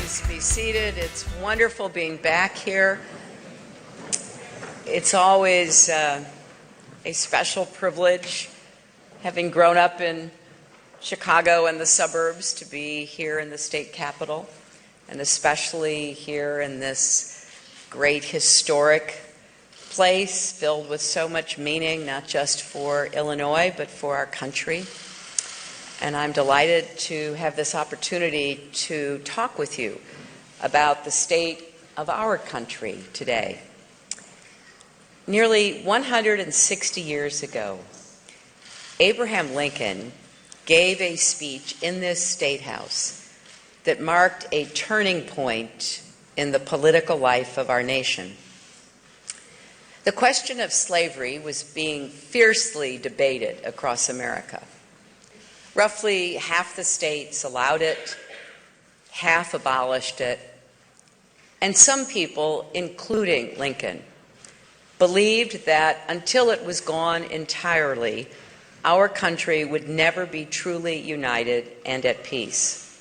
Please be seated. It's wonderful being back here. It's always a special privilege, having grown up in Chicago and the suburbs, to be here in the state capitol, and especially here in this great historic place filled with so much meaning, not just for Illinois, but for our country. And I'm delighted to have this opportunity to talk with you about the state of our country today. Nearly 160 years ago, Abraham Lincoln gave a speech in this State House that marked a turning point in the political life of our nation. The question of slavery was being fiercely debated across America. Roughly half the states allowed it, half abolished it, and some people, including Lincoln, believed that until it was gone entirely, our country would never be truly united and at peace.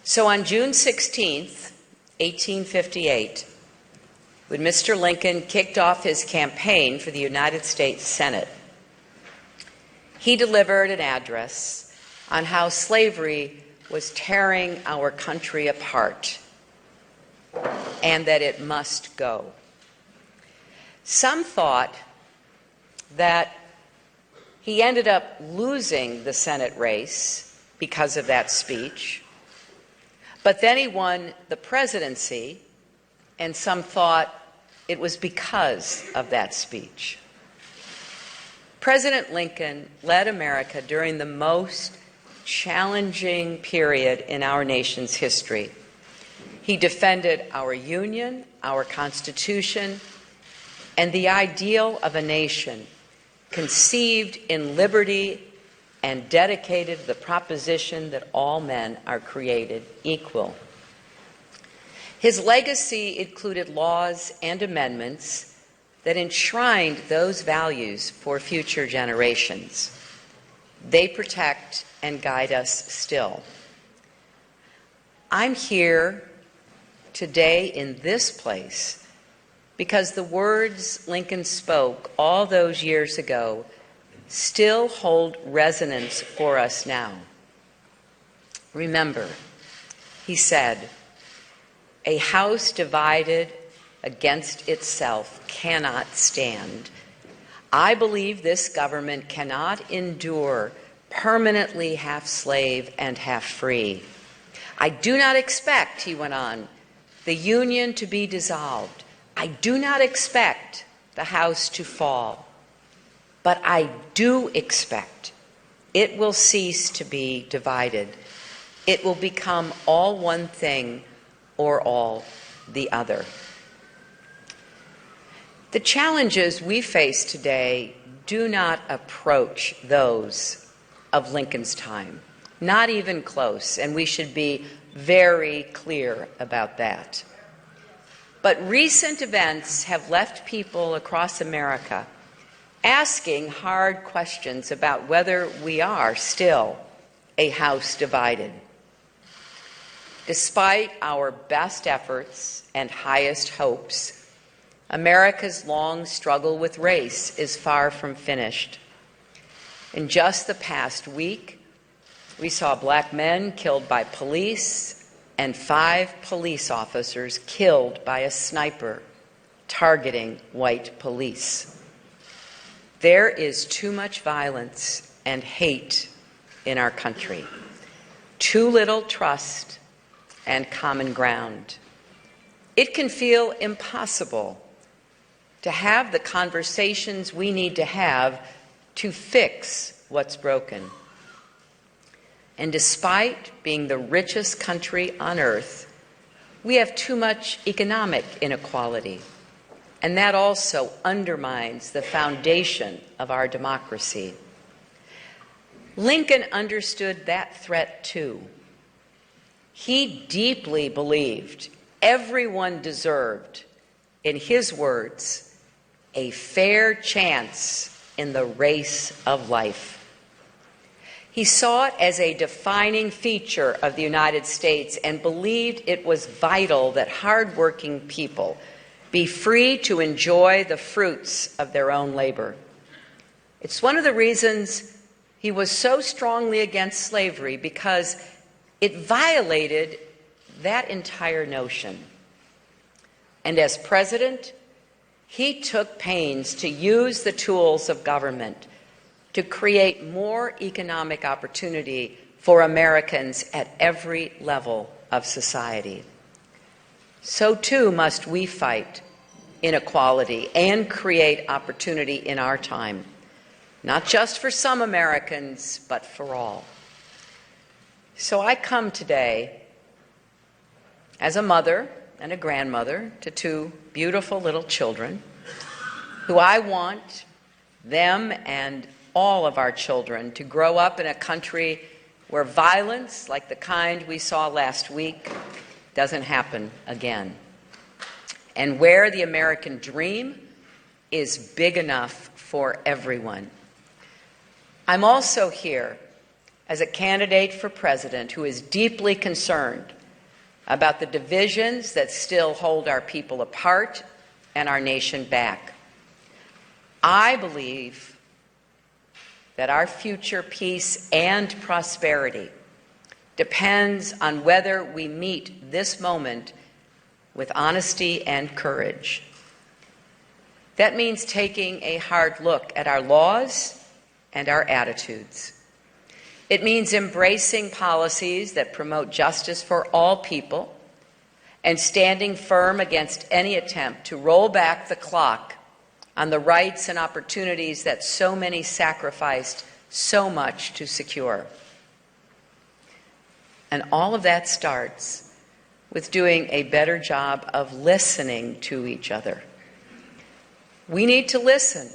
So on June 16th, 1858, when Mr. Lincoln kicked off his campaign for the United States Senate, he delivered an address on how slavery was tearing our country apart and that it must go. Some thought that he ended up losing the Senate race because of that speech, but then he won the presidency, and some thought it was because of that speech. President Lincoln led America during the most challenging period in our nation's history. He defended our Union, our Constitution, and the ideal of a nation conceived in liberty and dedicated to the proposition that all men are created equal. His legacy included laws and amendments that enshrined those values for future generations. They protect and guide us still. I'm here today in this place because the words Lincoln spoke all those years ago still hold resonance for us now. Remember, he said, "A house divided against itself cannot stand. I believe this government cannot endure permanently half slave and half free. I do not expect," he went on, "the Union to be dissolved. I do not expect the house to fall. But I do expect it will cease to be divided. It will become all one thing or all the other." The challenges we face today do not approach those of Lincoln's time, not even close, and we should be very clear about that. But recent events have left people across America asking hard questions about whether we are still a house divided. Despite our best efforts and highest hopes, America's long struggle with race is far from finished. In just the past week, we saw black men killed by police and 5 police officers killed by a sniper targeting white police. There is too much violence and hate in our country, too little trust and common ground. It can feel impossible to have the conversations we need to have to fix what's broken. And despite being the richest country on earth, we have too much economic inequality, and that also undermines the foundation of our democracy. Lincoln understood that threat too. He deeply believed everyone deserved, in his words, a fair chance in the race of life. He saw it as a defining feature of the United States and believed it was vital that hardworking people be free to enjoy the fruits of their own labor. It's one of the reasons he was so strongly against slavery, because it violated that entire notion. And as president, he took pains to use the tools of government to create more economic opportunity for Americans at every level of society. So too must we fight inequality and create opportunity in our time, not just for some Americans, but for all. So I come today as a mother and a grandmother to two beautiful little children who I want them and all of our children to grow up in a country where violence, like the kind we saw last week, doesn't happen again, and where the American dream is big enough for everyone. I'm also here as a candidate for president who is deeply concerned about the divisions that still hold our people apart and our nation back. I believe that our future peace and prosperity depends on whether we meet this moment with honesty and courage. That means taking a hard look at our laws and our attitudes. It means embracing policies that promote justice for all people and standing firm against any attempt to roll back the clock on the rights and opportunities that so many sacrificed so much to secure. And all of that starts with doing a better job of listening to each other. We need to listen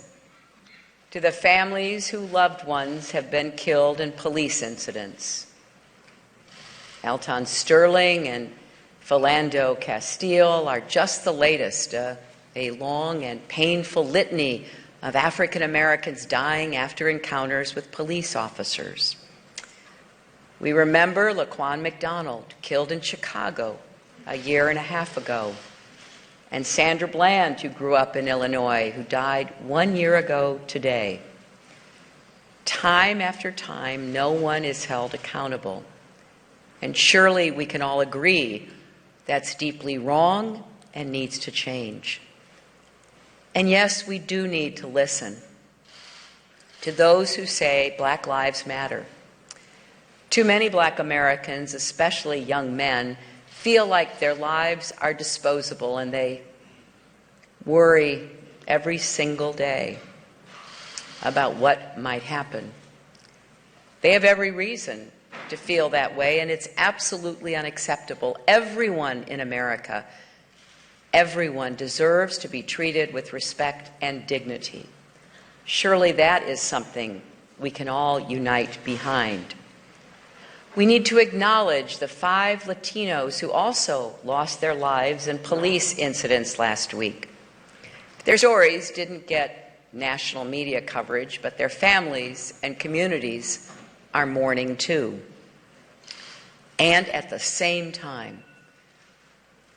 to the families whose loved ones have been killed in police incidents. Alton Sterling and Philando Castile are just the latest, a long and painful litany of African Americans dying after encounters with police officers. We remember Laquan McDonald, killed in Chicago a year and a half ago, and Sandra Bland, who grew up in Illinois, who died 1 year ago today. Time after time, no one is held accountable. And surely we can all agree that's deeply wrong and needs to change. And yes, we do need to listen to those who say Black Lives Matter. Too many Black Americans, especially young men, feel like their lives are disposable, and they worry every single day about what might happen. They have every reason to feel that way, and it's absolutely unacceptable. Everyone in America, everyone deserves to be treated with respect and dignity. Surely that is something we can all unite behind. We need to acknowledge the 5 Latinos who also lost their lives in police incidents last week. Their stories didn't get national media coverage, but their families and communities are mourning too. And at the same time,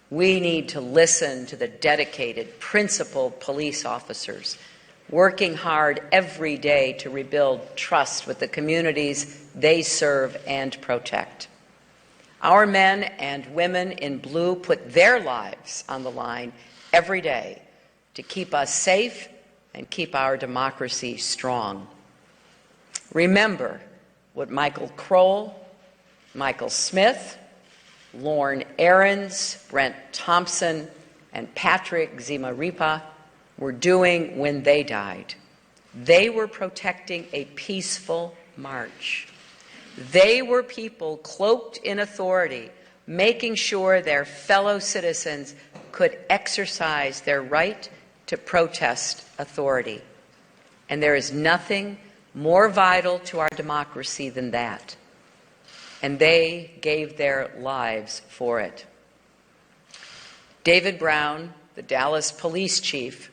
we need to listen to the dedicated, principled police officers working hard every day to rebuild trust with the communities they serve and protect. Our men and women in blue put their lives on the line every day to keep us safe and keep our democracy strong. Remember what Michael Kroll, Michael Smith, Lorne Ahrens, Brent Thompson, and Patrick Zimaripa were doing when they died. They were protecting a peaceful march. They were people cloaked in authority, making sure their fellow citizens could exercise their right to protest authority. And there is nothing more vital to our democracy than that. And they gave their lives for it. David Brown, the Dallas police chief,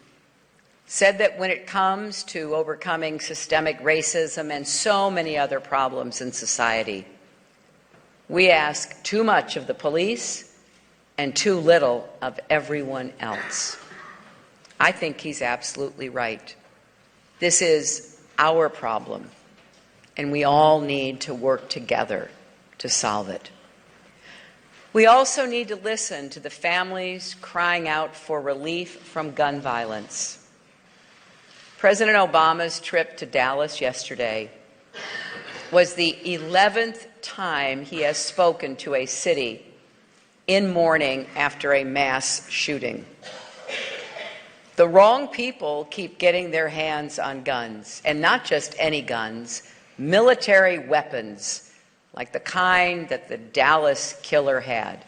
said that when it comes to overcoming systemic racism and so many other problems in society, we ask too much of the police and too little of everyone else. I think he's absolutely right. This is our problem, and we all need to work together to solve it. We also need to listen to the families crying out for relief from gun violence. President Obama's trip to Dallas yesterday was the 11th time he has spoken to a city in mourning after a mass shooting. The wrong people keep getting their hands on guns, and not just any guns, military weapons, like the kind that the Dallas killer had,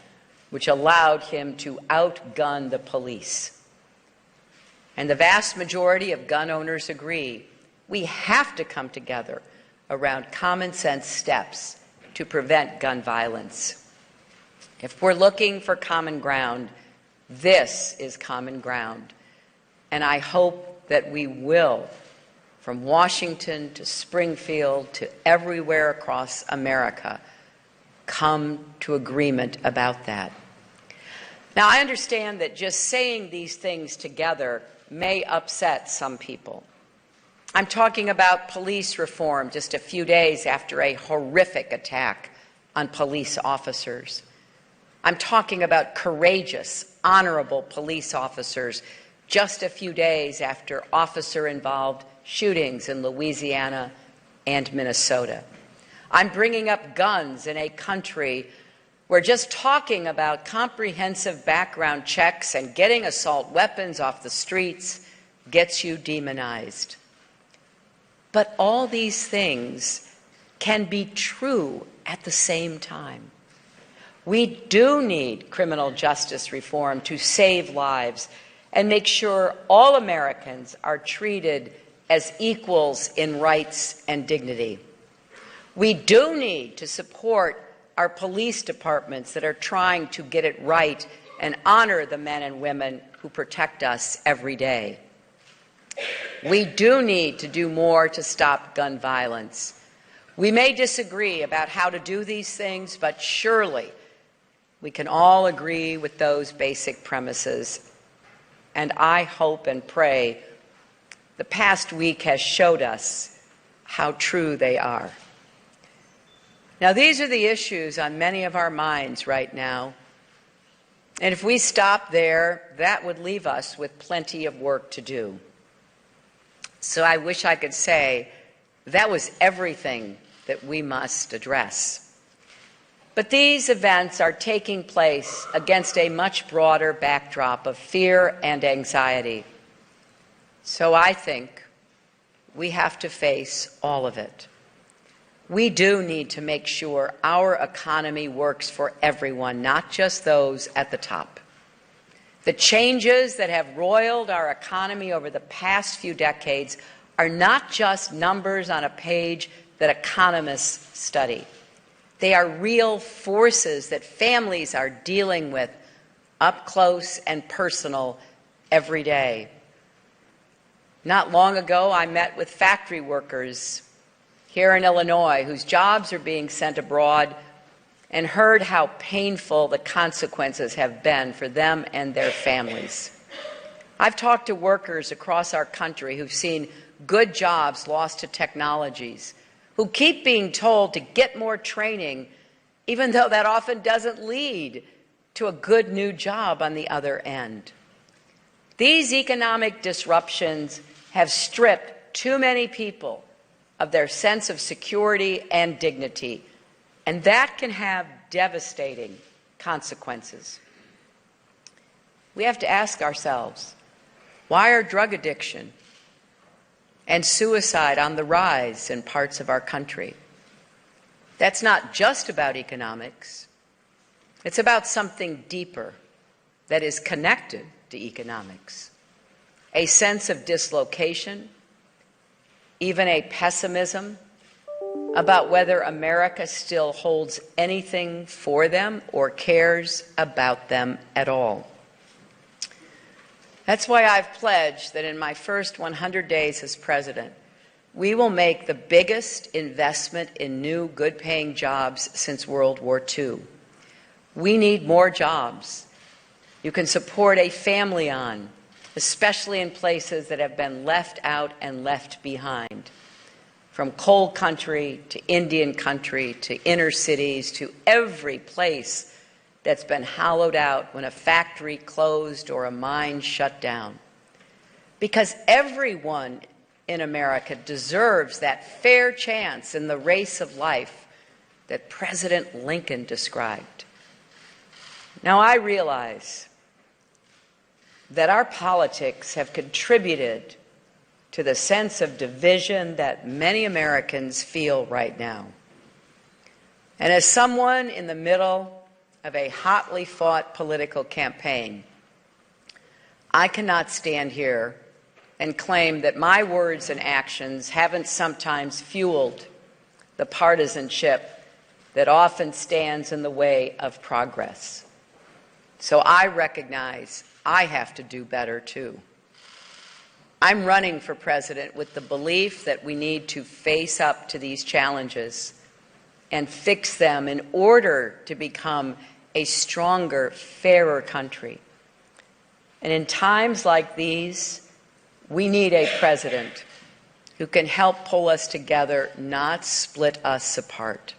which allowed him to outgun the police. And the vast majority of gun owners agree we have to come together around common sense steps to prevent gun violence. If we're looking for common ground, this is common ground. And I hope that we will, from Washington to Springfield to everywhere across America, come to agreement about that. Now, I understand that just saying these things together may upset some people. I'm talking about police reform just a few days after a horrific attack on police officers. I'm talking about courageous, honorable police officers just a few days after officer-involved shootings in Louisiana and Minnesota. I'm bringing up guns in a country where just talking about comprehensive background checks and getting assault weapons off the streets gets you demonized. But all these things can be true at the same time. We do need criminal justice reform to save lives and make sure all Americans are treated as equals in rights and dignity. We do need to support our police departments that are trying to get it right and honor the men and women who protect us every day. We do need to do more to stop gun violence. We may disagree about how to do these things, but surely we can all agree with those basic premises. And I hope and pray the past week has showed us how true they are. Now, these are the issues on many of our minds right now. And if we stop there, that would leave us with plenty of work to do. So I wish I could say that was everything that we must address. But these events are taking place against a much broader backdrop of fear and anxiety. So I think we have to face all of it. We do need to make sure our economy works for everyone, not just those at the top. The changes that have roiled our economy over the past few decades are not just numbers on a page that economists study. They are real forces that families are dealing with up close and personal every day. Not long ago, I met with factory workers here in Illinois whose jobs are being sent abroad and heard how painful the consequences have been for them and their families. I've talked to workers across our country who've seen good jobs lost to technologies, who keep being told to get more training, even though that often doesn't lead to a good new job on the other end. These economic disruptions have stripped too many people of their sense of security and dignity, and that can have devastating consequences. We have to ask ourselves, why are drug addiction and suicide on the rise in parts of our country? That's not just about economics. It's about something deeper that is connected to economics. A sense of dislocation, even a pessimism about whether America still holds anything for them or cares about them at all. That's why I've pledged that in my first 100 days as president, we will make the biggest investment in new, good-paying jobs since World War II. We need more jobs you can support a family on, especially in places that have been left out and left behind. From coal country to Indian country to inner cities to every place that's been hollowed out when a factory closed or a mine shut down. Because everyone in America deserves that fair chance in the race of life that President Lincoln described. Now, I realize that our politics have contributed to the sense of division that many Americans feel right now. And as someone in the middle of a hotly fought political campaign, I cannot stand here and claim that my words and actions haven't sometimes fueled the partisanship that often stands in the way of progress. So I recognize I have to do better too. I'm running for president with the belief that we need to face up to these challenges and fix them in order to become a stronger, fairer country. And in times like these, we need a president who can help pull us together, not split us apart.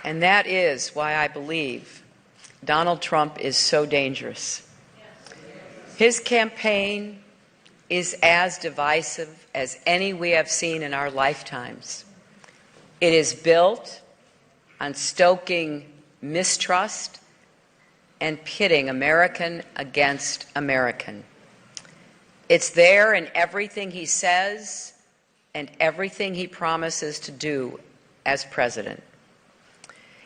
And that is why I believe Donald Trump is so dangerous. His campaign is as divisive as any we have seen in our lifetimes. It is built on stoking mistrust and pitting American against American. It's there in everything he says and everything he promises to do as president.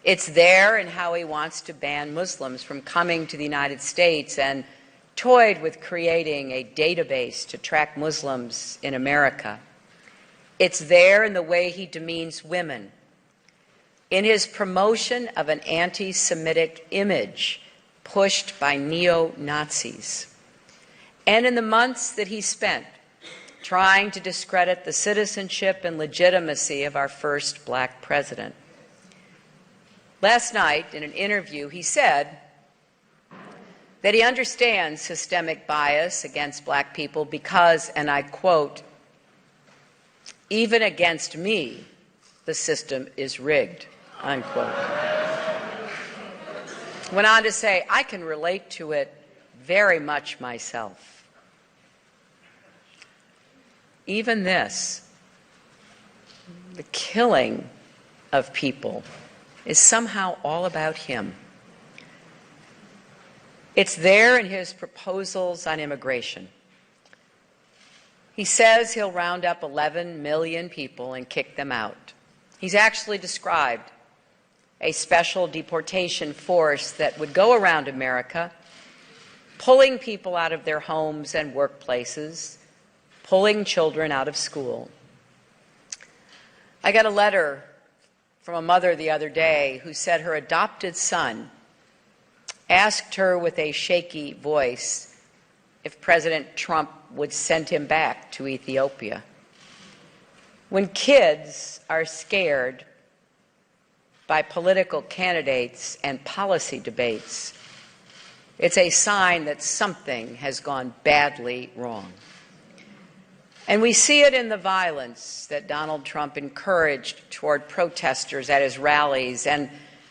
It's there in how he wants to ban Muslims from coming to the United States and toyed with creating a database to track Muslims in America. It's there in the way he demeans women, in his promotion of an anti-Semitic image pushed by neo-Nazis, and in the months that he spent trying to discredit the citizenship and legitimacy of our first black president. Last night, in an interview, he said that he understands systemic bias against black people because, and I quote, "Even against me, the system is rigged," unquote. Went on to say, "I can relate to it very much myself." Even this, the killing of people, is somehow all about him. It's there in his proposals on immigration. He says he'll round up 11 million people and kick them out. He's actually described a special deportation force that would go around America, pulling people out of their homes and workplaces, pulling children out of school. I got a letter from a mother the other day who said her adopted son asked her with a shaky voice if President Trump would send him back to Ethiopia. When kids are scared by political candidates and policy debates, it's a sign that something has gone badly wrong. And we see it in the violence that Donald Trump encouraged toward protesters at his rallies and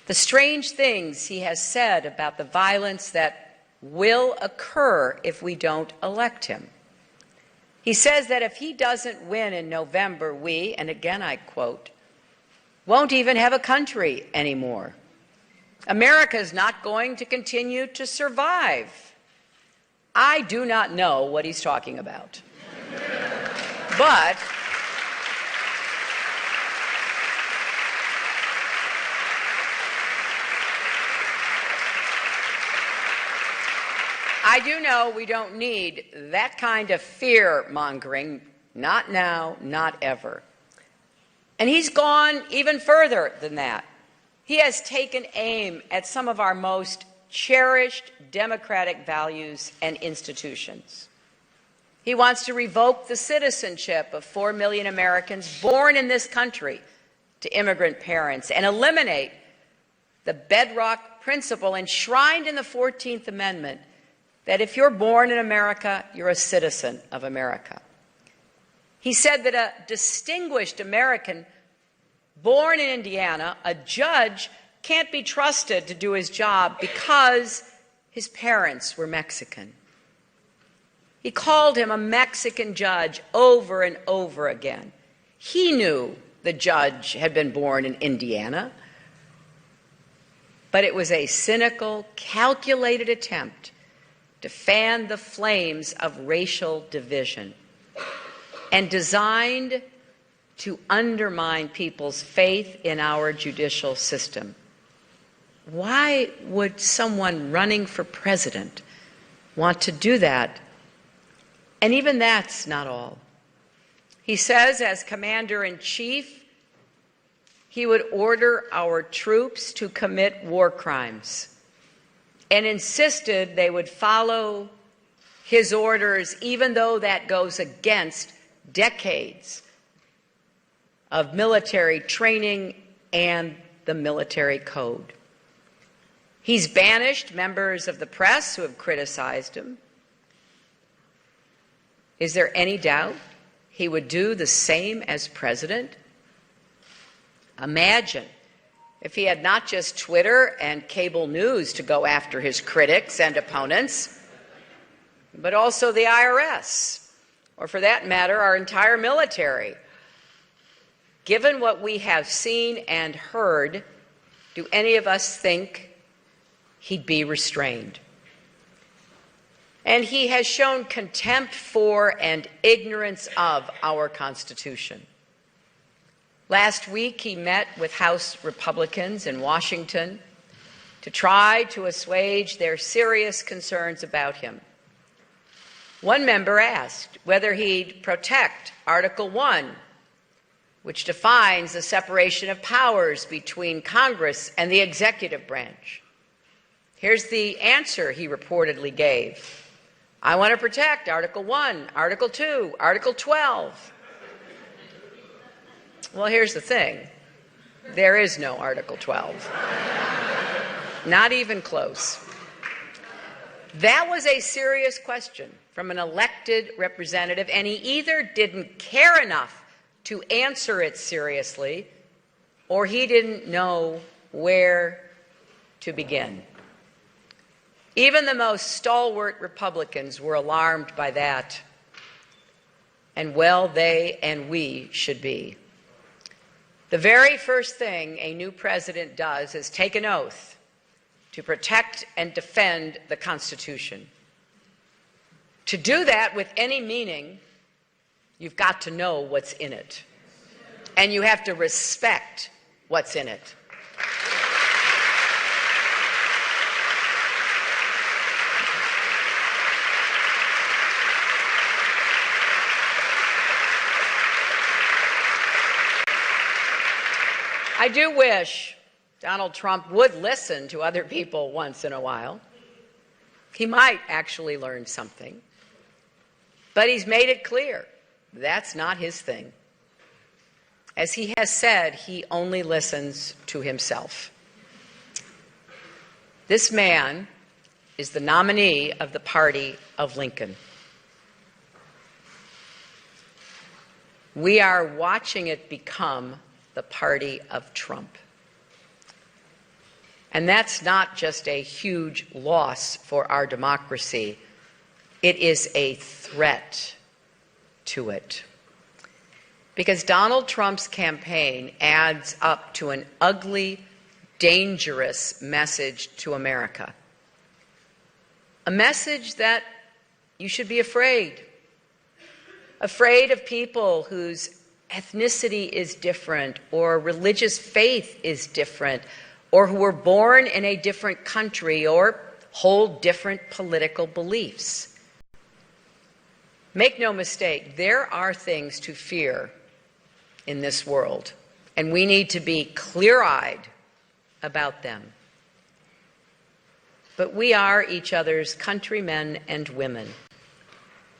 the strange things he has said about the violence that will occur if we don't elect him. He says that if he doesn't win in November, we, and again I quote, won't even have a country anymore. America is not going to continue to survive. I do not know what he's talking about. But I do know we don't need that kind of fear-mongering, not now, not ever. And he's gone even further than that. He has taken aim at some of our most cherished democratic values and institutions. He wants to revoke the citizenship of 4 million Americans born in this country to immigrant parents and eliminate the bedrock principle enshrined in the 14th Amendment that if you're born in America, you're a citizen of America. He said that a distinguished American born in Indiana, a judge, can't be trusted to do his job because his parents were Mexican. He called him a Mexican judge over and over again. He knew the judge had been born in Indiana, but it was a cynical, calculated attempt to fan the flames of racial division and designed to undermine people's faith in our judicial system. Why would someone running for president want to do that? And even that's not all. He says, as commander-in-chief, he would order our troops to commit war crimes and insisted they would follow his orders, even though that goes against decades of military training and the military code. He's banished members of the press who have criticized him. Is there any doubt he would do the same as president? Imagine if he had not just Twitter and cable news to go after his critics and opponents, but also the IRS, or for that matter, our entire military. Given what we have seen and heard, do any of us think he'd be restrained? And he has shown contempt for and ignorance of our Constitution. Last week, he met with House Republicans in Washington to try to assuage their serious concerns about him. One member asked whether he'd protect Article 1, which defines the separation of powers between Congress and the executive branch. Here's the answer he reportedly gave. I want to protect Article 1, Article 2, Article 12. Well, here's the thing. There is no Article 12. Not even close. That was a serious question from an elected representative, and he either didn't care enough to answer it seriously, or he didn't know where to begin. Even the most stalwart Republicans were alarmed by that, and well, they and we should be. The very first thing a new president does is take an oath to protect and defend the Constitution. To do that with any meaning, you've got to know what's in it, and you have to respect what's in it. I do wish Donald Trump would listen to other people once in a while. He might actually learn something. But he's made it clear that's not his thing. As he has said, he only listens to himself. This man is the nominee of the party of Lincoln. We are watching it become the party of Trump. And that's not just a huge loss for our democracy. It is a threat to it. Because Donald Trump's campaign adds up to an ugly, dangerous message to America. A message that you should be afraid. Afraid of people whose ethnicity is different, or religious faith is different, or who were born in a different country, or hold different political beliefs. Make no mistake, there are things to fear in this world, and we need to be clear-eyed about them. But we are each other's countrymen and women.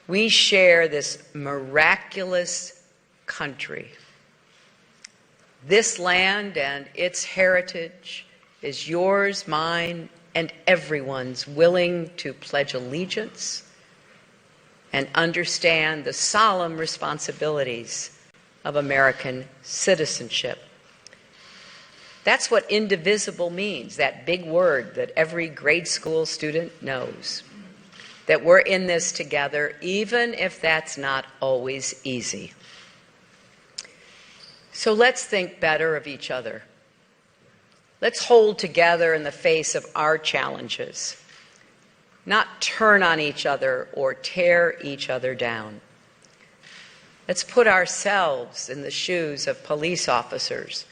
We share this miraculous country. This land and its heritage is yours, mine, and everyone's willing to pledge allegiance and understand the solemn responsibilities of American citizenship. That's what indivisible means, that big word that every grade school student knows. That we're in this together, even if that's not always easy. So let's think better of each other. Let's hold together in the face of our challenges, not turn on each other or tear each other down. Let's put ourselves in the shoes of police officers,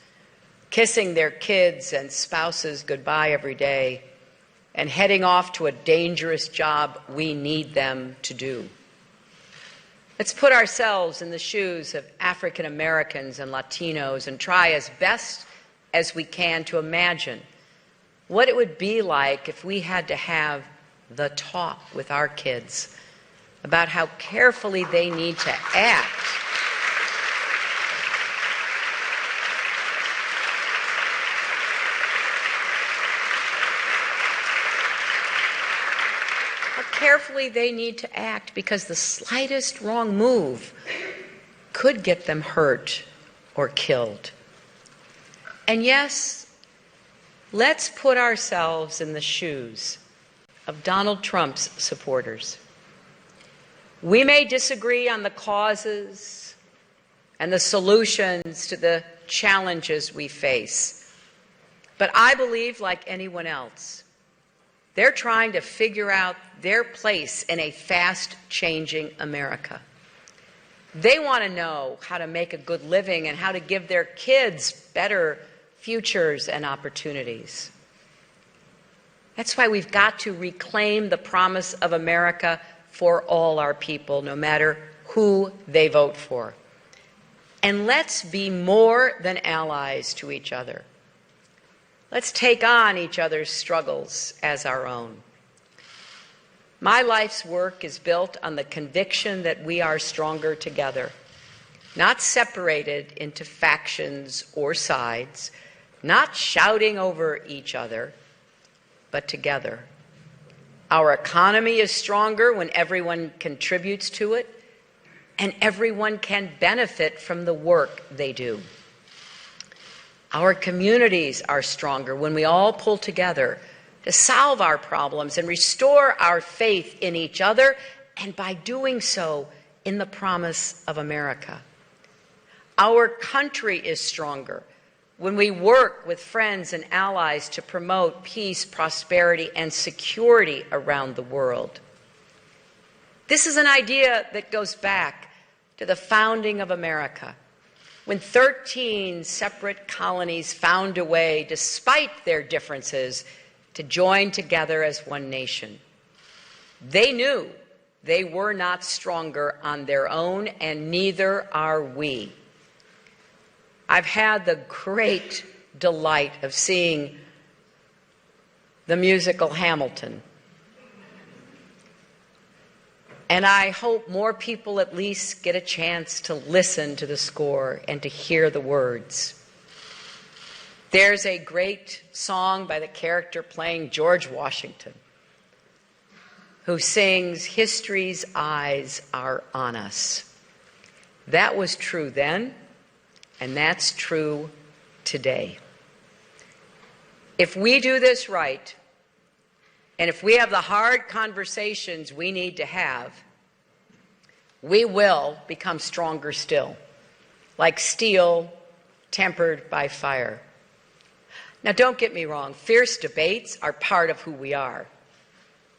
kissing their kids and spouses goodbye every day, and heading off to a dangerous job we need them to do. Let's put ourselves in the shoes of African Americans and Latinos and try as best as we can to imagine what it would be like if we had to have the talk with our kids about how carefully they need to act because the slightest wrong move could get them hurt or killed. And yes, let's put ourselves in the shoes of Donald Trump's supporters. We may disagree on the causes and the solutions to the challenges we face, but I believe, like anyone else, they're trying to figure out their place in a fast-changing America. They want to know how to make a good living and how to give their kids better futures and opportunities. That's why we've got to reclaim the promise of America for all our people, no matter who they vote for. And let's be more than allies to each other. Let's take on each other's struggles as our own. My life's work is built on the conviction that we are stronger together, not separated into factions or sides, not shouting over each other, but together. Our economy is stronger when everyone contributes to it, and everyone can benefit from the work they do. Our communities are stronger when we all pull together to solve our problems and restore our faith in each other, and by doing so, in the promise of America. Our country is stronger when we work with friends and allies to promote peace, prosperity, and security around the world. This is an idea that goes back to the founding of America, when 13 separate colonies found a way, despite their differences, to join together as one nation. They knew they were not stronger on their own, and neither are we. I've had the great delight of seeing the musical Hamilton. And I hope more people at least get a chance to listen to the score and to hear the words. There's a great song by the character playing George Washington, who sings, "History's eyes are on us." That was true then, and that's true today. If we do this right, and if we have the hard conversations we need to have, we will become stronger still, like steel tempered by fire. Now, don't get me wrong, fierce debates are part of who we are.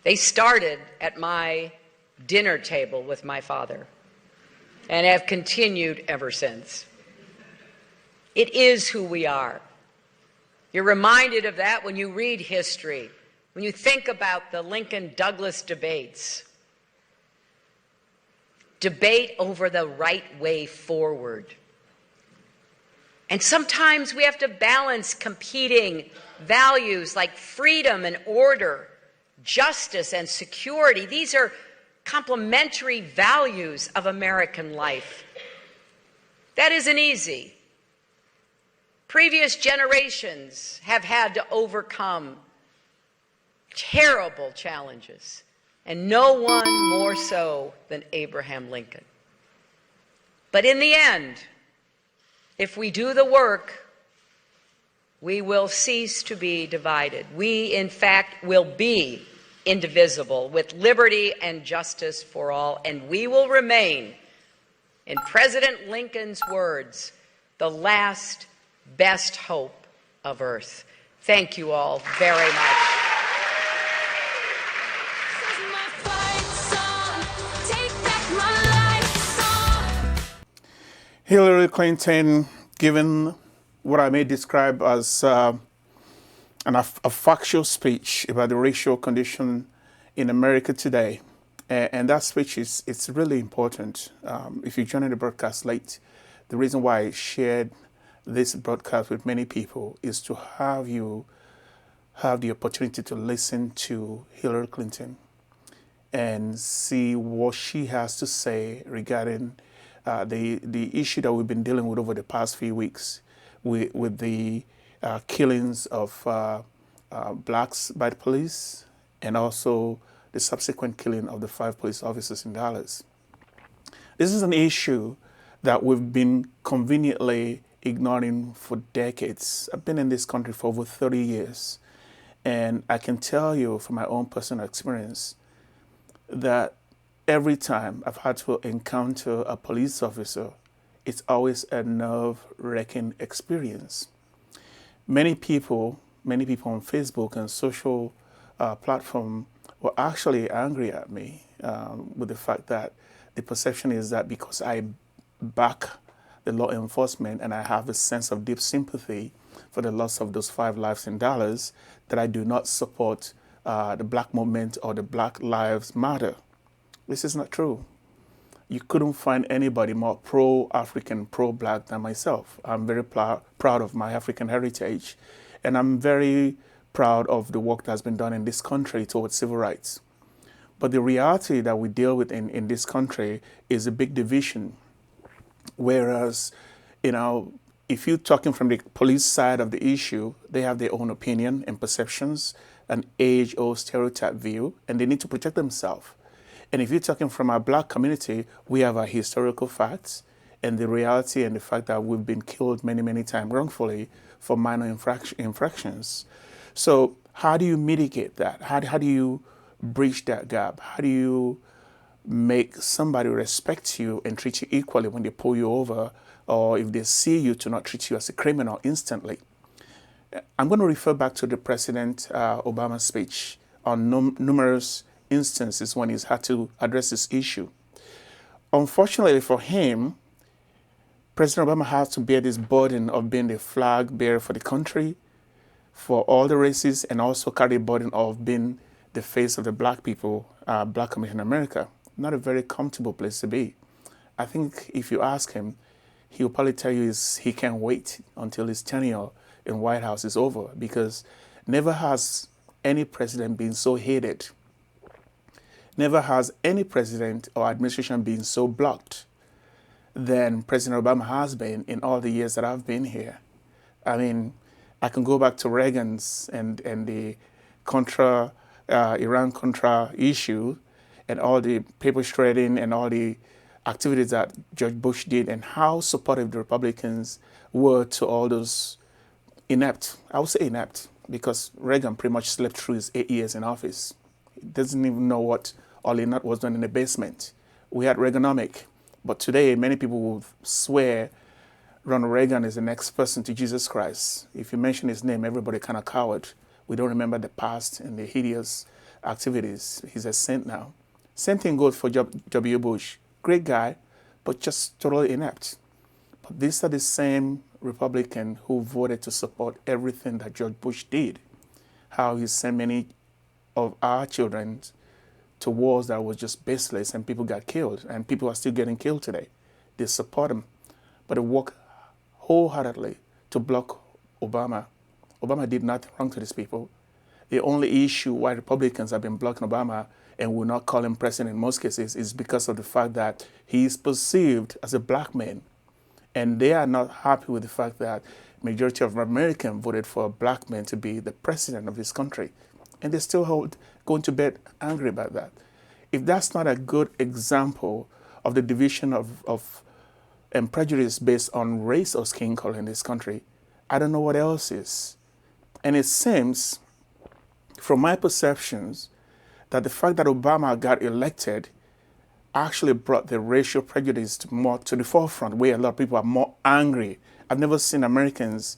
They started at my dinner table with my father and have continued ever since. It is who we are. You're reminded of that when you read history, When you think about the Lincoln-Douglas debates, debate over the right way forward. And sometimes we have to balance competing values like freedom and order, justice and security. These are complementary values of American life. That isn't easy. Previous generations have had to overcome terrible challenges, and no one more so than Abraham Lincoln. But in the end, if we do the work, we will cease to be divided. We, in fact, will be indivisible with liberty and justice for all, and we will remain, in President Lincoln's words, the last best hope of Earth. Thank you all very much. Hillary Clinton, given what I may describe as a factual speech about the racial condition in America today. And that speech it's really important. If you joined the broadcast late, the reason why I shared this broadcast with many people is to have you have the opportunity to listen to Hillary Clinton and see what she has to say regarding the issue that we've been dealing with over the past few weeks with the killings of blacks by the police and also the subsequent killing of the 5 police officers in Dallas. This is an issue that we've been conveniently ignoring for decades. I've been in this country for over 30 years, and I can tell you from my own personal experience that every time I've had to encounter a police officer, it's always a nerve-wracking experience. Many people on Facebook and social platform were actually angry at me with the fact that the perception is that because I back the law enforcement and I have a sense of deep sympathy for the loss of those 5 lives in Dallas, that I do not support the Black movement or the Black Lives Matter. This is not true. You couldn't find anybody more pro-African, pro-Black than myself. I'm very proud of my African heritage, and I'm very proud of the work that's been done in this country towards civil rights. But the reality that we deal with in this country is a big division. Whereas, if you're talking from the police side of the issue, they have their own opinion and perceptions, an age-old stereotype view, and they need to protect themselves. And if you're talking from our Black community, we have our historical facts and the reality and the fact that we've been killed many, many times wrongfully for minor infractions. So how do you mitigate that? How do you bridge that gap? How do you make somebody respect you and treat you equally when they pull you over, or if they see you, to not treat you as a criminal instantly? I'm going to refer back to the President Obama's speech on numerous instances when he's had to address this issue. Unfortunately for him, President Obama has to bear this burden of being the flag bearer for the country, for all the races, and also carry the burden of being the face of the Black people, Black community in America. Not a very comfortable place to be. I think if you ask him, he'll probably tell you he can't wait until his tenure in White House is over, because never has any president been so hated. Never has any president or administration been so blocked than President Obama has been in all the years that I've been here. I mean, I can go back to Reagan's and the Iran-Contra issue and all the paper shredding and all the activities that George Bush did, and how supportive the Republicans were to all those inept, I would say inept, because Reagan pretty much slept through his 8 years in office. He doesn't even know what all inept was done in the basement. We had Reaganomic, but today many people will swear Ronald Reagan is the next person to Jesus Christ. If you mention his name, everybody kind of cowered. We don't remember the past and the hideous activities. He's a saint now. Same thing goes for W. Bush. Great guy, but just totally inept. But these are the same Republicans who voted to support everything that George Bush did. How he sent many of our children to wars that was just baseless and people got killed and people are still getting killed today. They support him, but they work wholeheartedly to block Obama. Obama did nothing wrong to these people. The only issue why Republicans have been blocking Obama and will not call him president in most cases is because of the fact that he is perceived as a black man. And they are not happy with the fact that majority of Americans voted for a black man to be the president of this country. And they still going to bed angry about that. If that's not a good example of the division of and prejudice based on race or skin color in this country, I don't know what else is. And it seems, from my perceptions, that the fact that Obama got elected actually brought the racial prejudice more to the forefront, where a lot of people are more angry. I've never seen Americans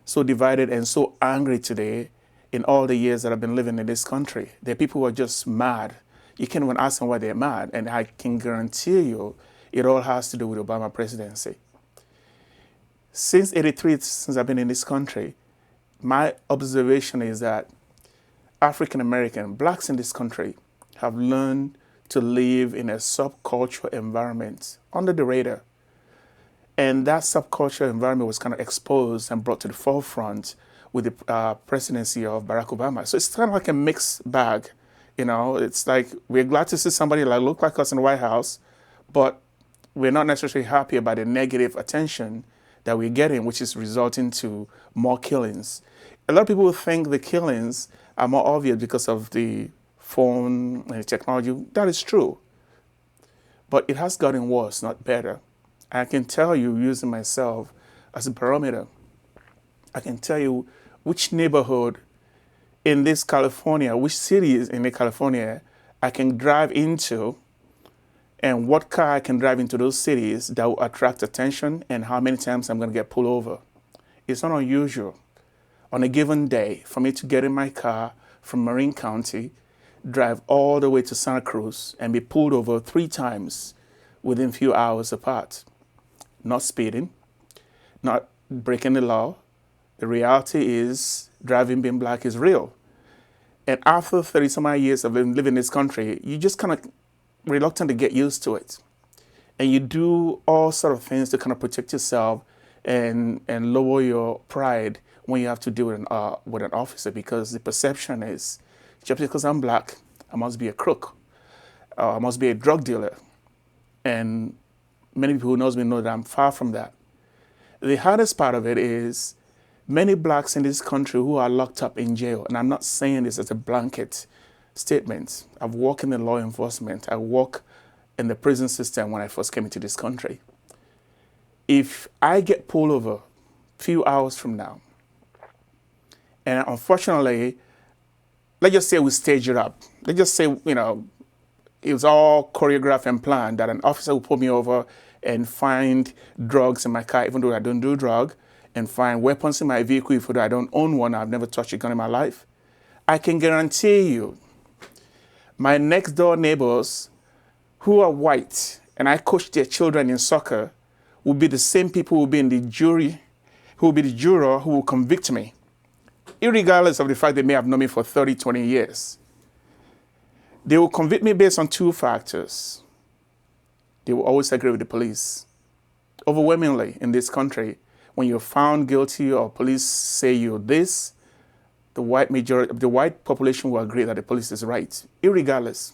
so divided and so angry today in all the years that I've been living in this country. There are people who are just mad. You can't even ask them why they're mad, and I can guarantee you it all has to do with Obama presidency. Since '83, since I've been in this country, my observation is that African American, blacks in this country, have learned to live in a subcultural environment under the radar. And that subcultural environment was kind of exposed and brought to the forefront with the presidency of Barack Obama. So it's kind of like a mixed bag. You know, it's like we're glad to see somebody like look like us in the White House, but we're not necessarily happy about the negative attention that we're getting, which is resulting to more killings. A lot of people think the killings are more obvious because of the phone and the technology. That is true. But it has gotten worse, not better. I can tell you, using myself as a barometer, I can tell you which neighborhood in this California, which cities in the California I can drive into, and what car I can drive into those cities that will attract attention, and how many times I'm going to get pulled over. It's not unusual on a given day for me to get in my car from Marin County, drive all the way to Santa Cruz, and be pulled over 3 times within a few hours apart. Not speeding, not breaking the law. The reality is driving being black is real. And after 30 some odd years of living in this country, you just kind of reluctant to get used to it. And you do all sort of things to kind of protect yourself and lower your pride when you have to deal with an officer, because the perception is just because I'm black, I must be a crook, I must be a drug dealer. And many people who knows me know that I'm far from that. The hardest part of it is many blacks in this country who are locked up in jail, and I'm not saying this as a blanket statement. I've worked in the law enforcement. I worked in the prison system when I first came into this country. If I get pulled over a few hours from now, and unfortunately, let's just say we stage it up. Let's just say, it was all choreographed and planned that an officer will pull me over and find drugs in my car, even though I don't do drug, and find weapons in my vehicle, even though I don't own one. I've never touched a gun in my life. I can guarantee you, my next door neighbors who are white, and I coach their children in soccer, will be the same people who will be in the jury, who will be the juror who will convict me, irregardless of the fact they may have known me for 30, 20 years. They will convict me based on 2 factors. They will always agree with the police. Overwhelmingly in this country, when you're found guilty or police say you're this, the white population will agree that the police is right, irregardless.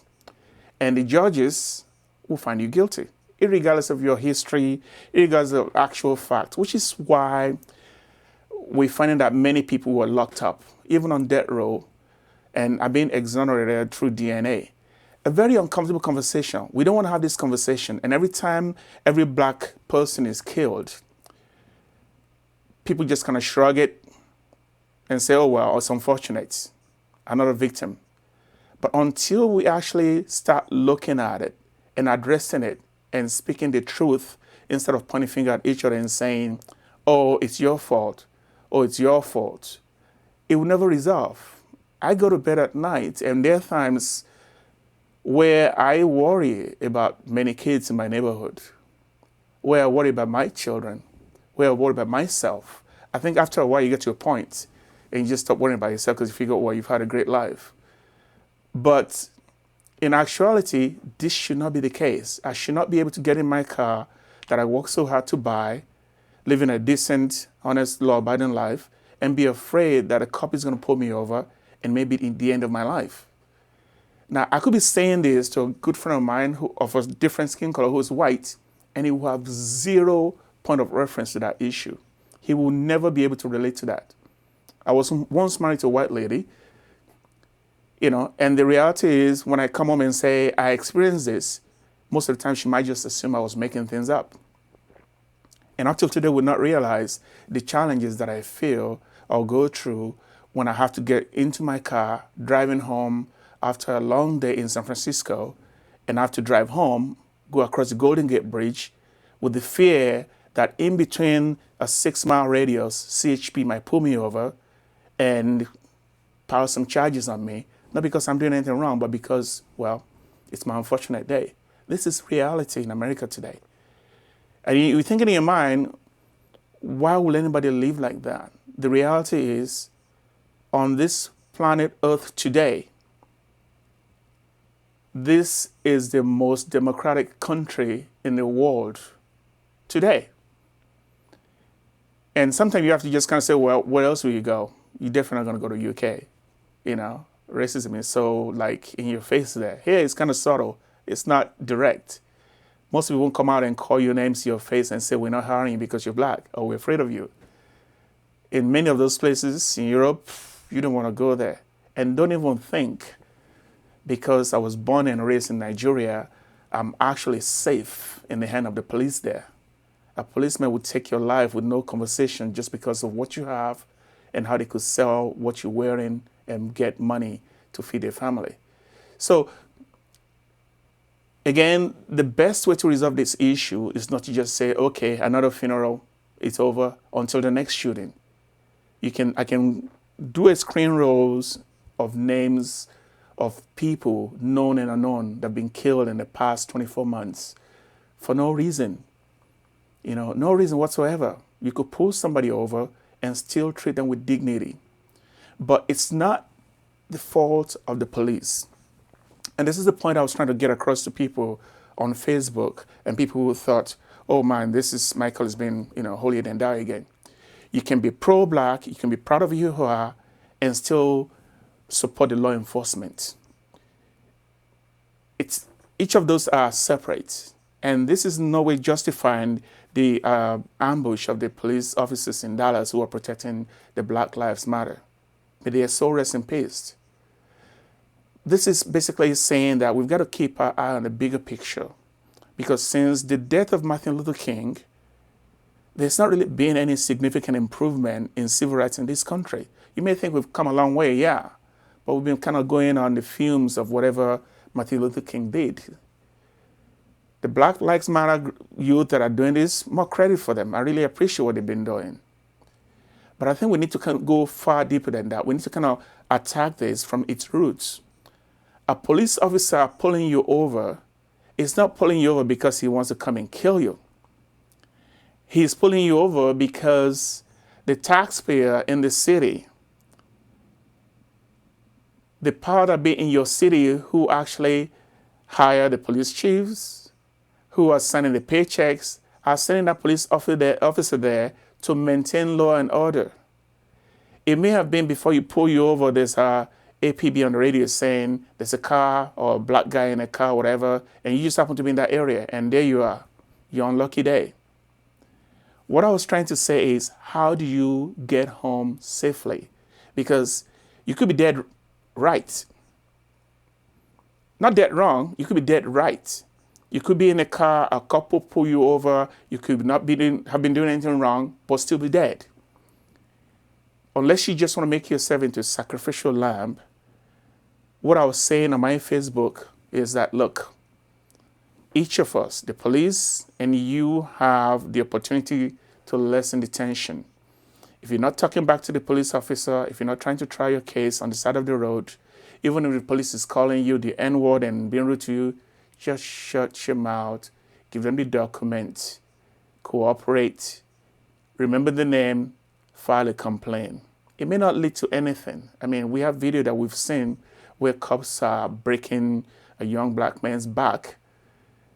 And the judges will find you guilty, irregardless of your history, irregardless of actual fact, which is why we're finding that many people who are locked up, even on death row, and are being exonerated through DNA. A very uncomfortable conversation. We don't want to have this conversation. And every time every black person is killed, people just kind of shrug it and say, oh, well, it's unfortunate. I'm not a victim. But until we actually start looking at it and addressing it and speaking the truth instead of pointing finger at each other and saying, oh, it's your fault, oh, it's your fault, it will never resolve. I go to bed at night, and there are times where I worry about many kids in my neighborhood, where I worry about my children, where I worry about myself. I think after a while you get to a point and you just stop worrying about yourself because you figure, well, you've had a great life. But in actuality, this should not be the case. I should not be able to get in my car that I worked so hard to buy, living a decent, honest, law-abiding life, and be afraid that a cop is going to pull me over and maybe in the end of my life. Now, I could be saying this to a good friend of mine who of a different skin color who is white, and he will have zero point of reference to that issue. He will never be able to relate to that. I was once married to a white lady, and the reality is when I come home and say I experienced this, most of the time she might just assume I was making things up. And up till today would not realize the challenges that I feel or go through when I have to get into my car, driving home after a long day in San Francisco, and I have to drive home, go across the Golden Gate Bridge, with the fear that in between a 6-mile radius, CHP might pull me over and pile some charges on me, not because I'm doing anything wrong, but because, well, it's my unfortunate day. This is reality in America today. And you think in your mind, why will anybody live like that? The reality is, on this planet Earth today, this is the most democratic country in the world today. And sometimes you have to just kind of say, well, where else will you go? You're definitely not going to go to UK. Racism is so like in your face there. Here it's kind of subtle. It's not direct. Most people won't come out and call your names to your face and say, we're not hiring you because you're black or we're afraid of you. In many of those places in Europe, you don't want to go there. And don't even think, because I was born and raised in Nigeria, I'm actually safe in the hand of the police there. A policeman would take your life with no conversation just because of what you have and how they could sell what you're wearing and get money to feed their family. So, again, the best way to resolve this issue is not to just say, okay, another funeral, it's over until the next shooting. I can do a screen rolls of names of people known and unknown that have been killed in the past 24 months for no reason. No reason whatsoever. You could pull somebody over and still treat them with dignity. But it's not the fault of the police. And this is the point I was trying to get across to people on Facebook and people who thought, oh man, Michael has been, holier than thou again. You can be pro-black, you can be proud of who you are, and still support the law enforcement. Each of those are separate. And this is in no way justifying the ambush of the police officers in Dallas who are protecting the Black Lives Matter. But they are so rest in peace. This is basically saying that we've got to keep our eye on the bigger picture. Because since the death of Martin Luther King, there's not really been any significant improvement in civil rights in this country. You may think we've come a long way, yeah, but we've been kind of going on the fumes of whatever Martin Luther King did. The Black Lives Matter youth that are doing this, more credit for them. I really appreciate what they've been doing. But I think we need to kind of go far deeper than that. We need to kind of attack this from its roots. A police officer pulling you over is not pulling you over because he wants to come and kill you. He's pulling you over because the taxpayer in the city, the power that be in your city who actually hire the police chiefs, who are sending the paychecks, are sending that police officer there to maintain law and order. It may have been before you pull you over, there's a APB on the radio saying there's a car or a black guy in a car, whatever, and you just happen to be in that area, and there you are, your unlucky day. What I was trying to say is, how do you get home safely? Because you could be dead right. Not dead wrong, you could be dead right. You could be in a car, a couple pull you over, you could not have been doing anything wrong, but still be dead. Unless you just want to make yourself into a sacrificial lamb, what I was saying on my Facebook is that, look, each of us, the police and you, have the opportunity to lessen the tension. If you're not talking back to the police officer, if you're not trying to try your case on the side of the road, even if the police is calling you the N-word and being rude to you, just shut your mouth, give them the document, cooperate, remember the name, file a complaint. It may not lead to anything. I mean, we have video that we've seen where cops are breaking a young black man's back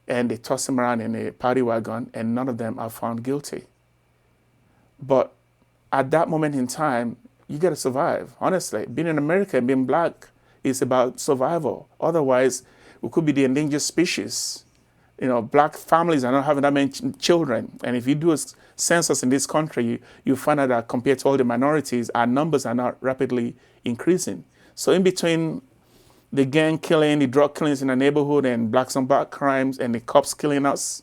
and they toss him around in a paddy wagon and none of them are found guilty. But at that moment in time, you got to survive. Honestly, being in America and being black is about survival. Otherwise, we could be the endangered species. Black families are not having that many children. And if you do a census in this country, you find out that compared to all the minorities, our numbers are not rapidly increasing. So in between the gang killing, the drug killings in the neighborhood, and blacks on black crimes, and the cops killing us,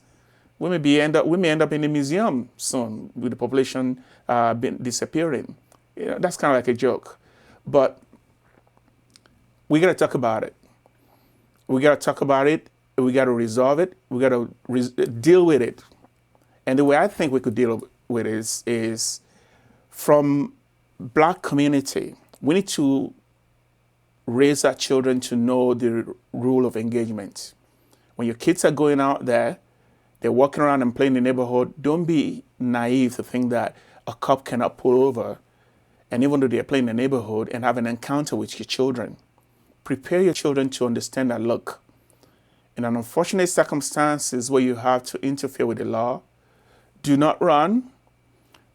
we may end up in a museum soon with the population disappearing. That's kind of like a joke. But we got to talk about it. We got to talk about it. We got to resolve it. We got to deal with it. And the way I think we could deal with it is from black community. We need to raise our children to know the rule of engagement. When your kids are going out there, they're walking around and playing in the neighborhood, don't be naive to think that a cop cannot pull over, and even though they're playing in the neighborhood, and have an encounter with your children. Prepare your children to understand that, look, in an unfortunate circumstances where you have to interfere with the law, do not run,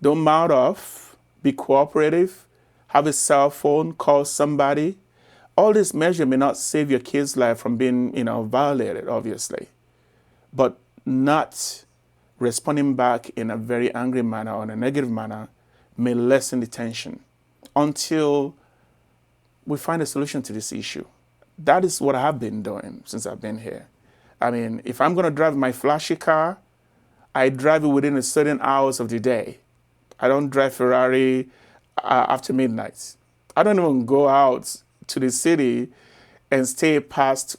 don't mouth off, be cooperative, have a cell phone, call somebody. All these measures may not save your kid's life from being, violated, obviously, but not responding back in a very angry manner or in a negative manner may lessen the tension until we find a solution to this issue. That is what I have been doing since I've been here. I mean, if I'm going to drive my flashy car, I drive it within a certain hours of the day. I don't drive Ferrari after midnight. I don't even go out to the city and stay past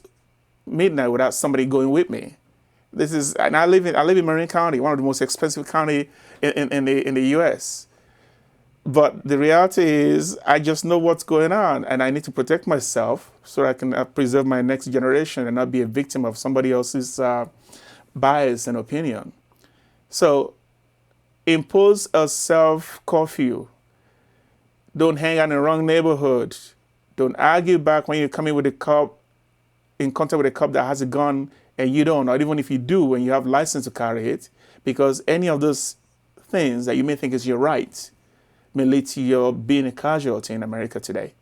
midnight without somebody going with me. And I live in Marin County, one of the most expensive county in the U.S. But the reality is, I just know what's going on, and I need to protect myself so I can preserve my next generation and not be a victim of somebody else's bias and opinion. So, impose a self-curfew. Don't hang out in the wrong neighborhood. Don't argue back when you're coming with a cop, in contact with a cop that has a gun and you don't, or even if you do and you have license to carry it, because any of those things that you may think is your right may lead to your being a casualty in America today.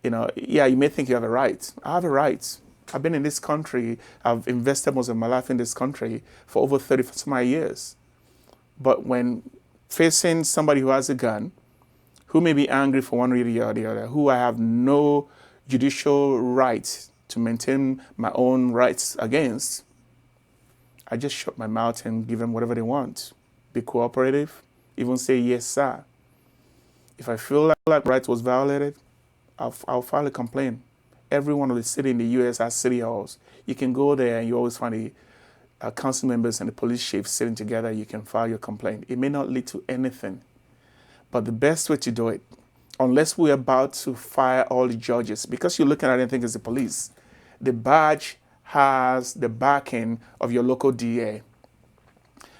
You may think you have a right. I have a right. I've been in this country. I've invested most of my life in this country for over 30 some years. But when facing somebody who has a gun, who may be angry for one reason or the other, who I have no judicial right to maintain my own rights against, I just shut my mouth and give them whatever they want. Be cooperative, even say yes, sir. If I feel like rights was violated, I'll file a complaint. Every one of the city in the U.S. has city halls. You can go there and you always find the council members and the police chiefs sitting together. You can file your complaint. It may not lead to anything, but the best way to do it, unless we're about to fire all the judges, because you're looking at anything as the police, the badge has the backing of your local DA.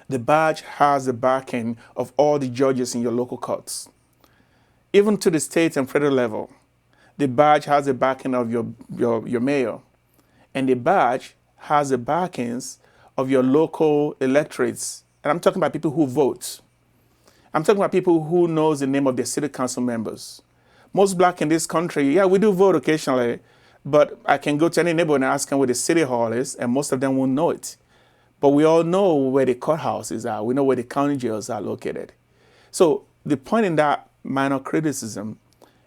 The badge has the backing of all the judges in your local courts. Even to the state and federal level, the badge has the backing of your mayor. And the badge has the backings of your local electorates. And I'm talking about people who vote. I'm talking about people who knows the name of their city council members. Most black in this country, yeah, we do vote occasionally, but I can go to any neighborhood and ask them where the city hall is, and most of them won't know it. But we all know where the courthouses are. We know where the county jails are located. So the point in that minor criticism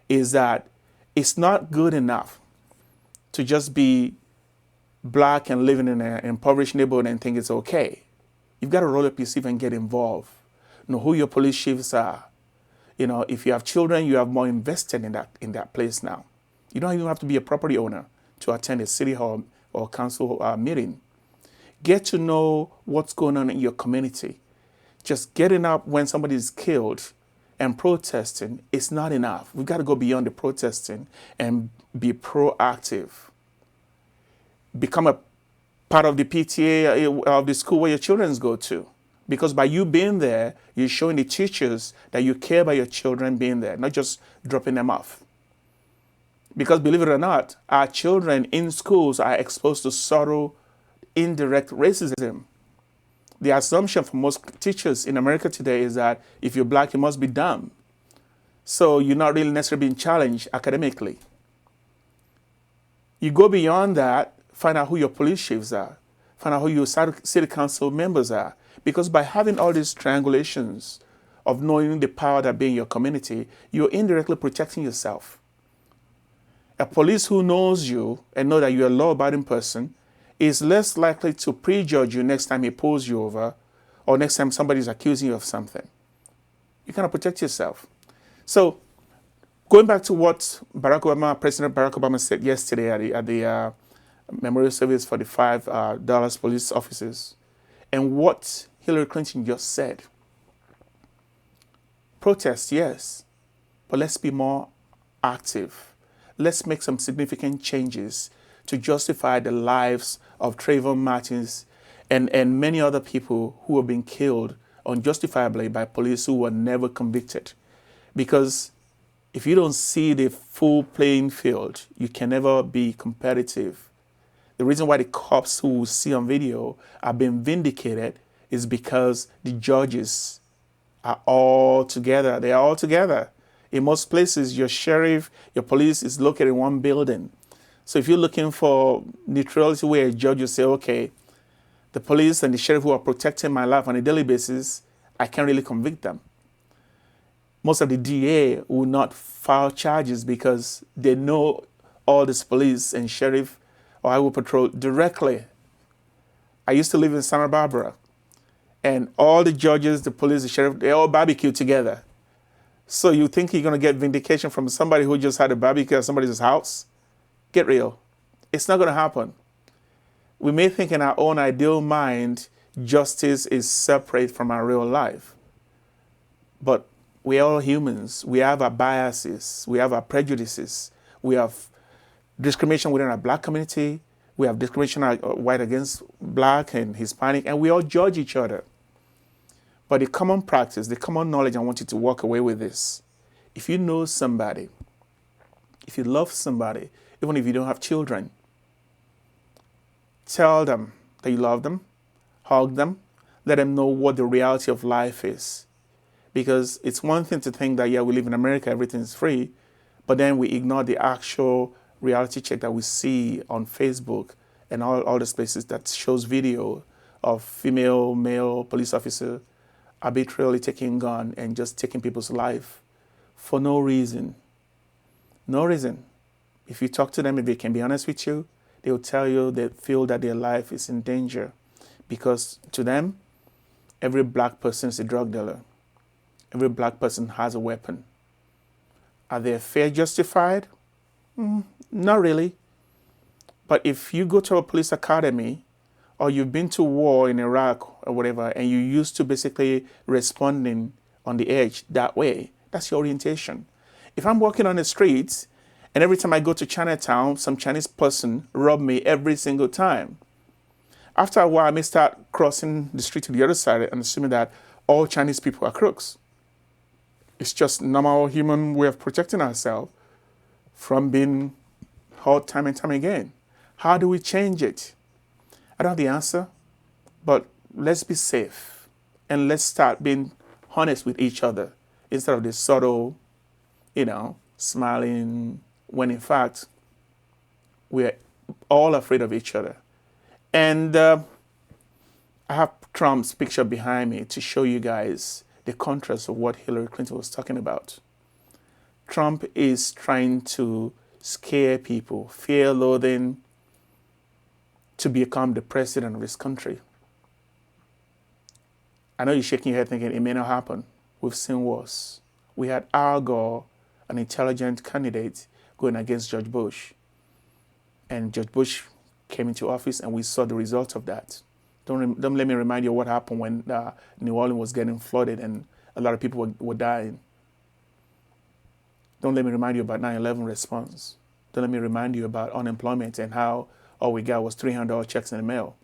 is that it's not good enough to just be black and living in an impoverished neighborhood and think it's okay. You've got to roll up your sleeve and get involved. Know who your police chiefs are. If you have children, you have more invested in that place now. You don't even have to be a property owner to attend a city hall or council meeting. Get to know what's going on in your community. Just getting up when somebody is killed and protesting is not enough. We've got to go beyond the protesting and be proactive. Become a part of the PTA of the school where your children go to. Because by you being there, you're showing the teachers that you care about your children being there, not just dropping them off. Because believe it or not, our children in schools are exposed to subtle, indirect racism. The assumption for most teachers in America today is that if you're black, you must be dumb. So you're not really necessarily being challenged academically. You go beyond that, find out who your police chiefs are, find out who your city council members are. Because by having all these triangulations of knowing the power that be in your community, you're indirectly protecting yourself. A police who knows you and know that you're a law-abiding person is less likely to prejudge you next time he pulls you over or next time somebody's accusing you of something. You kind of protect yourself. So going back to what President Barack Obama said yesterday at the memorial service for the five Dallas police officers, and what Hillary Clinton just said. Protest, yes, but let's be more active. Let's make some significant changes to justify the lives of Trayvon Martins and many other people who have been killed unjustifiably by police who were never convicted. Because if you don't see the full playing field, you can never be competitive. The reason why the cops who we see on video are being vindicated is because the judges are all together. They are all together. In most places, your sheriff, your police is located in one building. So if you're looking for neutrality where a judge will say, okay, the police and the sheriff who are protecting my life on a daily basis, I can't really convict them. Most of the DA will not file charges because they know all this police and sheriff or highway patrol directly. I used to live in Santa Barbara, and all the judges, the police, the sheriff, they all barbecue together. So you think you're going to get vindication from somebody who just had a barbecue at somebody's house? Get real. It's not going to happen. We may think in our own ideal mind, justice is separate from our real life. But we're all humans. We have our biases. We have our prejudices. We have discrimination within our black community. We have discrimination white against black and Hispanic, and we all judge each other. But the common practice, the common knowledge, I want you to walk away with this. If you know somebody, if you love somebody, even if you don't have children, tell them that you love them, hug them, let them know what the reality of life is. Because it's one thing to think that, yeah, we live in America, everything's free, but then we ignore the actual reality check that we see on Facebook and all these places that shows video of female, male police officer arbitrarily taking a gun and just taking people's life for no reason. No reason. If you talk to them, if they can be honest with you, they will tell you they feel that their life is in danger because to them, every black person is a drug dealer. Every black person has a weapon. Are their fears justified? Not really. But if you go to a police academy or you've been to war in Iraq or whatever, and you used to basically responding on the edge that way, that's your orientation. If I'm walking on the streets and every time I go to Chinatown, some Chinese person rob me every single time, after a while I may start crossing the street to the other side and assuming that all Chinese people are crooks. It's just normal human way of protecting ourselves from being hurt time and time again. How do we change it? I don't have the answer, but let's be safe and let's start being honest with each other instead of this subtle, smiling when in fact we're all afraid of each other. And I have Trump's picture behind me to show you guys the contrast of what Hillary Clinton was talking about. Trump is trying to scare people, fear, loathing, to become the president of this country. I know you're shaking your head thinking it may not happen. We've seen worse. We had Al Gore, an intelligent candidate, going against George Bush. And George Bush came into office and we saw the result of that. Don't let me remind you what happened when New Orleans was getting flooded and a lot of people were dying. Don't let me remind you about 9/11 response. Don't let me remind you about unemployment and how all we got was $300 checks in the mail.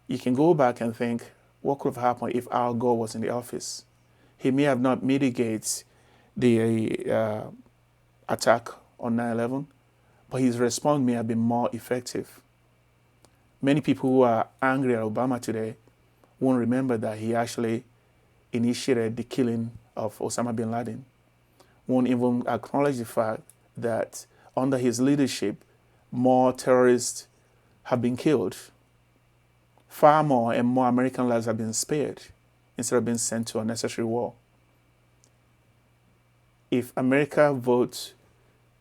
You can go back and think, what could have happened if Al Gore was in the office? He may have not mitigated the attack on 9/11, but his response may have been more effective. Many people who are angry at Obama today won't remember that he actually initiated the killing of Osama bin Laden, won't even acknowledge the fact that under his leadership, more terrorists have been killed. Far more and more American lives have been spared instead of being sent to unnecessary war. If America votes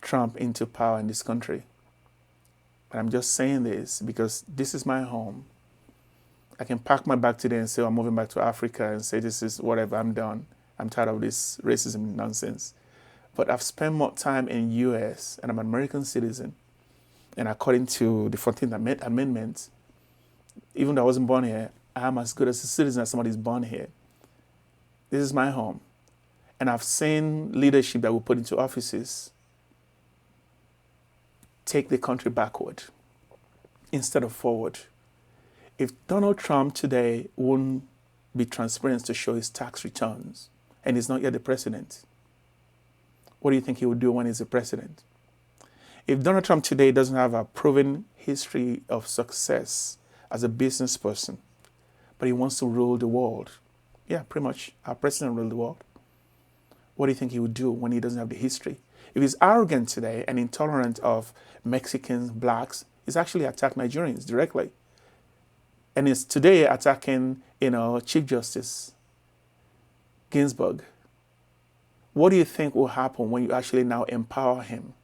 Trump into power in this country, and I'm just saying this because this is my home, I can pack my bag today and say, I'm moving back to Africa and say, this is whatever, I'm done. I'm tired of this racism nonsense. But I've spent more time in US and I'm an American citizen. And according to the 14th Amendment, even though I wasn't born here, I'm as good as a citizen as somebody who's born here. This is my home. And I've seen leadership that we put into offices take the country backward instead of forward. If Donald Trump today wouldn't be transparent to show his tax returns, and he's not yet the president, what do you think he would do when he's the president? If Donald Trump today doesn't have a proven history of success as a business person, but he wants to rule the world, yeah, pretty much our president rule the world, what do you think he would do when he doesn't have the history? If he's arrogant today and intolerant of Mexicans, blacks, he's actually attacked Nigerians directly. And is today attacking, Chief Justice Ginsburg. What do you think will happen when you actually now empower him?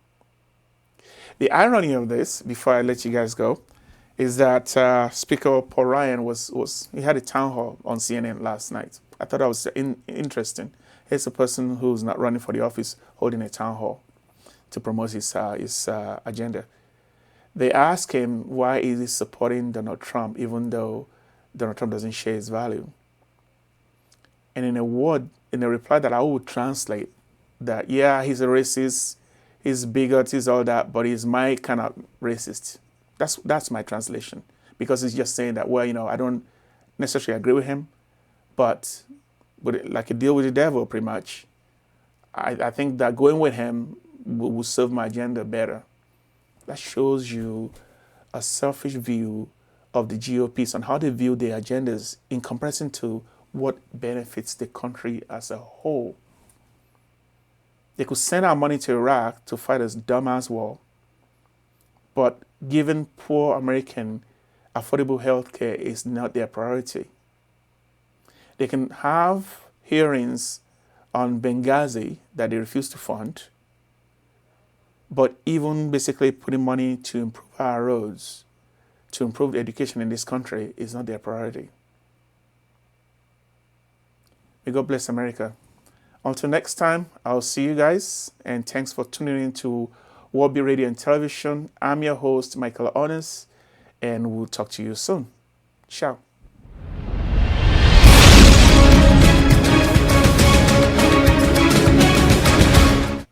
The irony of this, before I let you guys go, is that Speaker Paul Ryan he had a town hall on CNN last night. I thought that was interesting. Here's a person who's not running for the office holding a town hall to promote his agenda. They asked him why is he supporting Donald Trump even though Donald Trump doesn't share his value. And in a reply that I would translate that, yeah, he's a racist, he's bigot, he's all that, but he's my kind of racist. That's my translation. Because he's just saying that, well, I don't necessarily agree with him, but like a deal with the devil, pretty much. I think that going with him will serve my agenda better. That shows you a selfish view of the GOPs and how they view their agendas in comparison to what benefits the country as a whole. They could send our money to Iraq to fight this dumbass war, but giving poor American affordable health care is not their priority. They can have hearings on Benghazi that they refuse to fund, but even basically putting money to improve our roads, to improve education in this country is not their priority. May God bless America. Until next time, I'll see you guys, and thanks for tuning in to WorldBeat Radio and Television. I'm your host, Michael Honest, and we'll talk to you soon. Ciao.